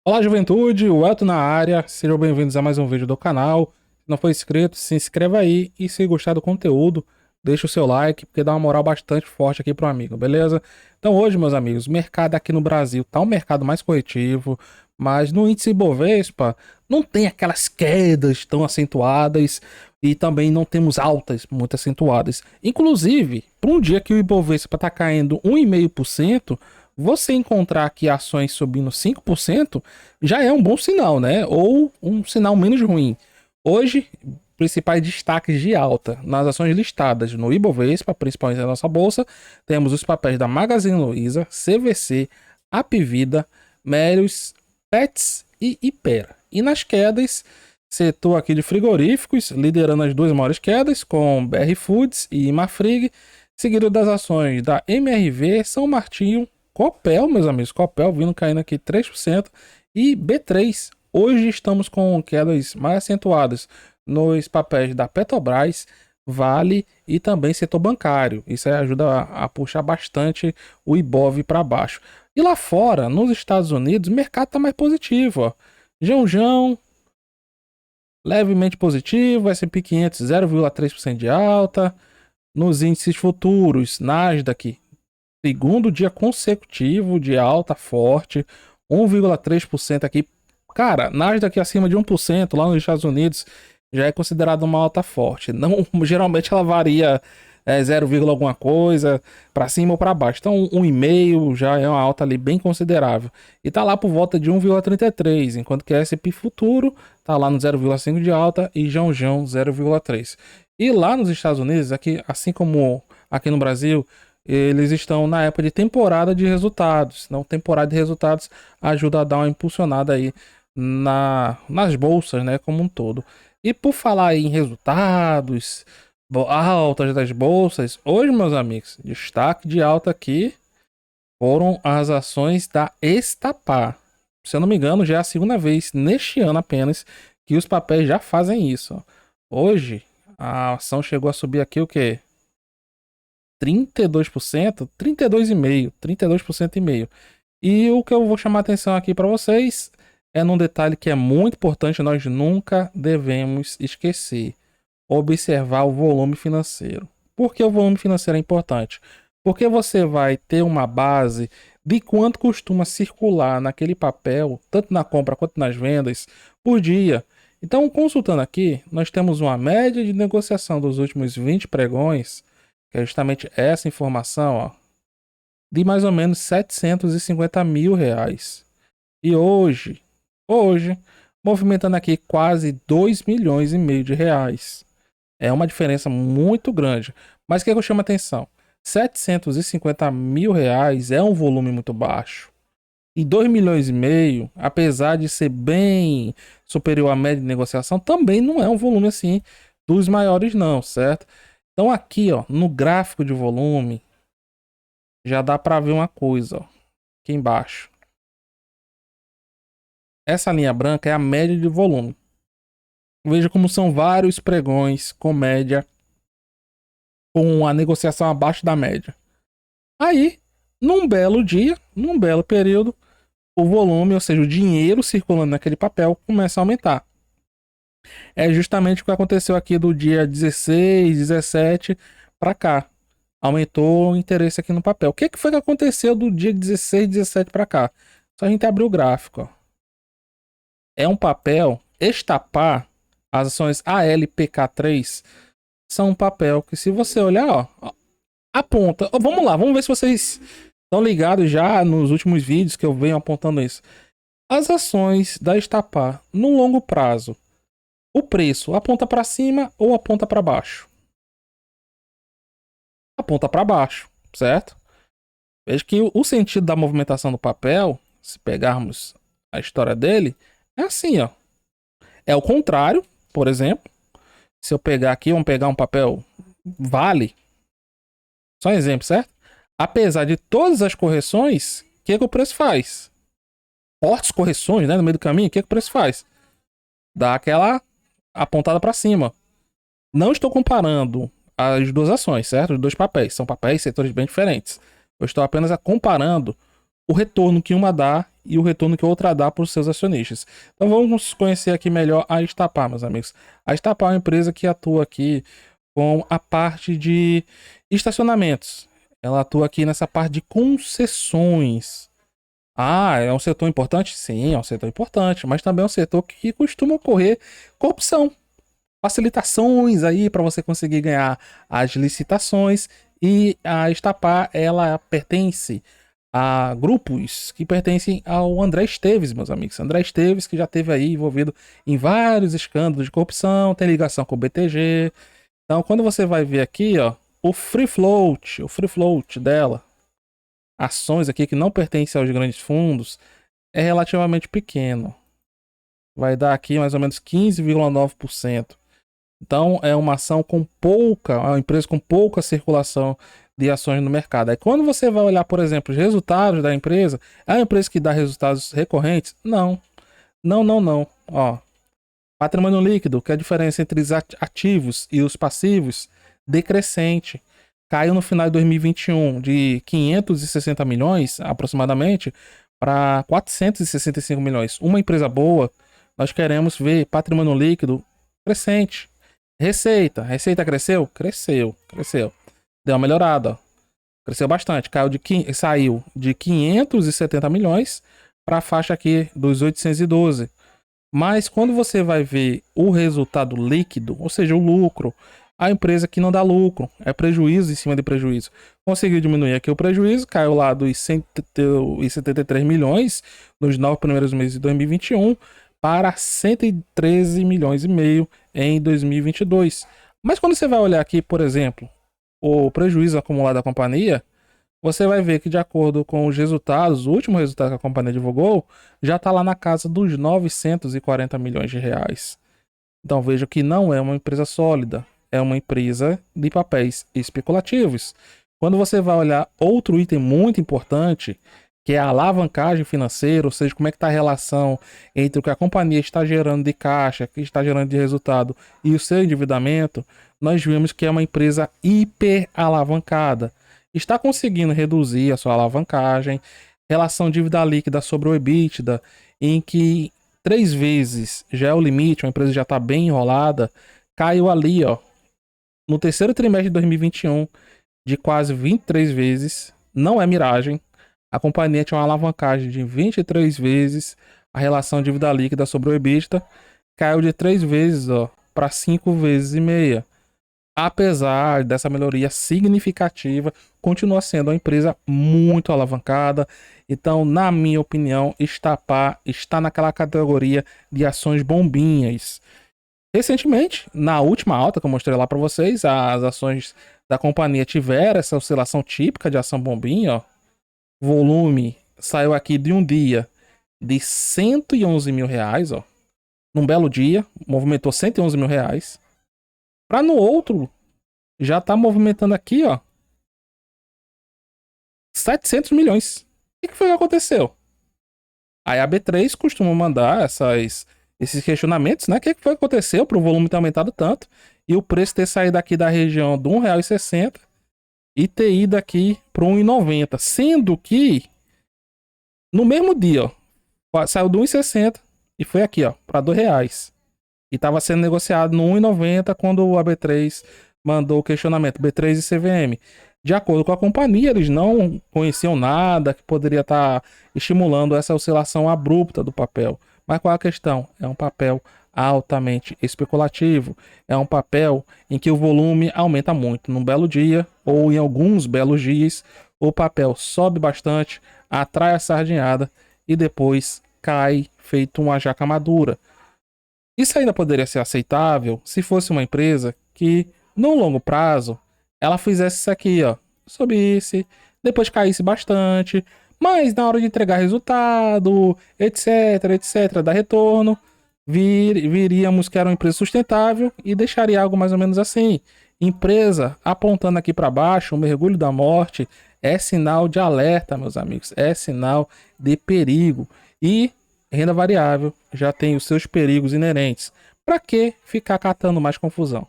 Olá, juventude, o Elton na área. Sejam bem-vindos a mais um vídeo do canal. Se não for inscrito, se inscreva aí e se gostar do conteúdo, deixa o seu like, porque dá uma moral bastante forte aqui pro amigo, beleza? Então hoje, meus amigos, o mercado aqui no Brasil tá um mercado mais corretivo, mas no índice Ibovespa não tem aquelas quedas tão acentuadas e também não temos altas muito acentuadas. Inclusive, para um dia que o Ibovespa tá caindo 1,5%, você encontrar aqui ações subindo 5% já é um bom sinal, né? Ou um sinal menos ruim. Hoje, principais destaques de alta nas ações listadas no Ibovespa, principalmente na nossa bolsa, temos os papéis da Magazine Luiza, CVC, Apvida, Melius, Pets e Hypera. E nas quedas, setor aqui de frigoríficos, liderando as duas maiores quedas, com BR Foods e Marfrig, seguido das ações da MRV, São Martinho, Copel, meus amigos, Copel vindo caindo aqui 3% e B3. Hoje estamos com quedas mais acentuadas nos papéis da Petrobras, Vale e também setor bancário. Isso aí ajuda a puxar bastante o Ibov para baixo. E lá fora, nos Estados Unidos, o mercado está mais positivo. Ó. Jão, levemente positivo, S&P 500 0,3% de alta. Nos índices futuros, Nasdaq segundo dia consecutivo de alta forte, 1,3% aqui. Cara, Nasdaq acima de 1% lá nos Estados Unidos já é considerado uma alta forte. Não, geralmente ela varia 0, alguma coisa para cima ou para baixo. Então 1,5 já é uma alta ali bem considerável. E tá lá por volta de 1,33, enquanto que a S&P futuro tá lá no 0,5 de alta e Jão 0,3. E lá nos Estados Unidos, aqui, assim como aqui no Brasil, eles estão na época de temporada de resultados. Então, temporada de resultados ajuda a dar uma impulsionada aí nas bolsas, né, como um todo. E por falar em resultados, altas das bolsas, hoje, meus amigos, destaque de alta aqui foram as ações da Estapar. Se eu não me engano, já é a segunda vez neste ano apenas que os papéis já fazem isso. Hoje, a ação chegou a subir aqui o quê? 32%, 32,5%, 32% e meio. E o que eu vou chamar a atenção aqui para vocês é num detalhe que é muito importante, nós nunca devemos esquecer: observar o volume financeiro. Por que o volume financeiro é importante? Porque você vai ter uma base de quanto costuma circular naquele papel, tanto na compra quanto nas vendas, por dia. Então, consultando aqui, nós temos uma média de negociação dos últimos 20 pregões, que é justamente essa informação, ó, de mais ou menos 750 mil reais. E hoje, movimentando aqui quase 2 milhões e meio de reais. É uma diferença muito grande. Mas o que eu chamo a atenção? 750 mil reais é um volume muito baixo. E 2 milhões e meio, apesar de ser bem superior à média de negociação, também não é um volume assim dos maiores não, certo? Então aqui, ó, no gráfico de volume, já dá para ver uma coisa, ó, aqui embaixo. Essa linha branca é a média de volume. Veja como são vários pregões com média, com a negociação abaixo da média. Aí, num belo dia, num belo período, o volume, ou seja, o dinheiro circulando naquele papel, começa a aumentar. É justamente o que aconteceu aqui do dia 16, 17 para cá. Aumentou o interesse aqui no papel. O que foi que aconteceu do dia 16, 17 para cá? Só a gente abrir o gráfico. Ó. É um papel Estapar, as ações ALPK3 são um papel que, se você olhar, ó, aponta. Ó, vamos lá, vamos ver se vocês estão ligados já nos últimos vídeos que eu venho apontando isso. As ações da Estapar no longo prazo, o preço aponta para cima ou aponta para baixo? Aponta para baixo, certo? Veja que o sentido da movimentação do papel, se pegarmos a história dele, é assim, ó. É o contrário, por exemplo. Se eu pegar aqui, vamos pegar um papel Vale. Só um exemplo, certo? Apesar de todas as correções, o que o preço faz? Fortes correções, né, no meio do caminho, o que o preço faz? Dá aquela apontada para cima. Não estou comparando as duas ações, certo? Os dois papéis. São papéis, setores bem diferentes. Eu estou apenas comparando o retorno que uma dá e o retorno que outra dá para os seus acionistas. Então vamos conhecer aqui melhor a Estapar, meus amigos. A Estapar é uma empresa que atua aqui com a parte de estacionamentos. Ela atua aqui nessa parte de concessões. Ah, é um setor importante? Sim, é um setor importante, mas também é um setor que costuma ocorrer corrupção, facilitações aí para você conseguir ganhar as licitações. E a Estapar, ela pertence a grupos que pertencem ao André Esteves, meus amigos. André Esteves, que já teve aí envolvido em vários escândalos de corrupção, tem ligação com o BTG. Então, quando você vai ver aqui, ó, o free float dela, ações aqui que não pertencem aos grandes fundos, é relativamente pequeno. Vai dar aqui mais ou menos 15,9%. Então é uma ação com pouca, uma empresa com pouca circulação de ações no mercado. Aí quando você vai olhar, por exemplo, os resultados da empresa, é uma empresa que dá resultados recorrentes? Não. Não. Ó, patrimônio líquido, que é a diferença entre os ativos e os passivos, decrescente. Caiu no final de 2021 de 560 milhões, aproximadamente, para 465 milhões. Uma empresa boa, nós queremos ver patrimônio líquido crescente. Receita cresceu? Cresceu. Deu uma melhorada, ó. Cresceu bastante, saiu de 570 milhões para a faixa aqui dos 812. Mas quando você vai ver o resultado líquido, ou seja, o lucro, a empresa que não dá lucro, é prejuízo em cima de prejuízo. Conseguiu diminuir aqui o prejuízo, caiu lá dos 173 milhões nos 9 primeiros meses de 2021 para 113 milhões e meio em 2022. Mas quando você vai olhar aqui, por exemplo, o prejuízo acumulado da companhia, você vai ver que, de acordo com os resultados, o último resultado que a companhia divulgou, já está lá na casa dos 940 milhões de reais. Então veja que não é uma empresa sólida, é uma empresa de papéis especulativos. Quando você vai olhar outro item muito importante, que é a alavancagem financeira, ou seja, como é que está a relação entre o que a companhia está gerando de caixa, que está gerando de resultado, e o seu endividamento, nós vimos que é uma empresa hiper alavancada. Está conseguindo reduzir a sua alavancagem, relação dívida líquida sobre o EBITDA, em que 3 vezes já é o limite, uma empresa já está bem enrolada, caiu ali, ó, no terceiro trimestre de 2021, de quase 23 vezes, não é miragem. A companhia tinha uma alavancagem de 23 vezes a relação dívida líquida sobre o EBITDA, caiu de 3 vezes, ó, para 5 vezes e meia. Apesar dessa melhoria significativa, continua sendo uma empresa muito alavancada. Então, na minha opinião, Estapar está naquela categoria de ações bombinhas. Recentemente, na última alta que eu mostrei lá para vocês, as ações da companhia tiveram essa oscilação típica de ação bombinha, ó. Volume saiu aqui de um dia de 111 mil reais, ó. Num belo dia, movimentou 111 mil reais. Para no outro, já tá movimentando aqui, ó, 700 milhões. O que foi que aconteceu? Aí a B3 costuma mandar esses questionamentos, né? O que foi que aconteceu para o volume ter aumentado tanto e o preço ter saído aqui da região do R$1,60 e ter ido aqui para R$1,90, sendo que no mesmo dia, ó, saiu do R$1,60 e foi aqui, ó, para R$2 e estava sendo negociado no R$1,90 quando a B3 mandou o questionamento, B3 e CVM. De acordo com a companhia, eles não conheciam nada que poderia estar estimulando essa oscilação abrupta do papel. Mas qual é a questão? É um papel altamente especulativo. É um papel em que o volume aumenta muito. Num belo dia, ou em alguns belos dias, o papel sobe bastante, atrai a sardinhada e depois cai feito uma jaca madura. Isso ainda poderia ser aceitável se fosse uma empresa que, no longo prazo, ela fizesse isso aqui, ó, subisse, depois caísse bastante, mas na hora de entregar resultado, etc, dar retorno, viríamos que era uma empresa sustentável e deixaria algo mais ou menos assim. Empresa apontando aqui para baixo, o mergulho da morte, é sinal de alerta, meus amigos, é sinal de perigo. E renda variável já tem os seus perigos inerentes. Para que ficar catando mais confusão?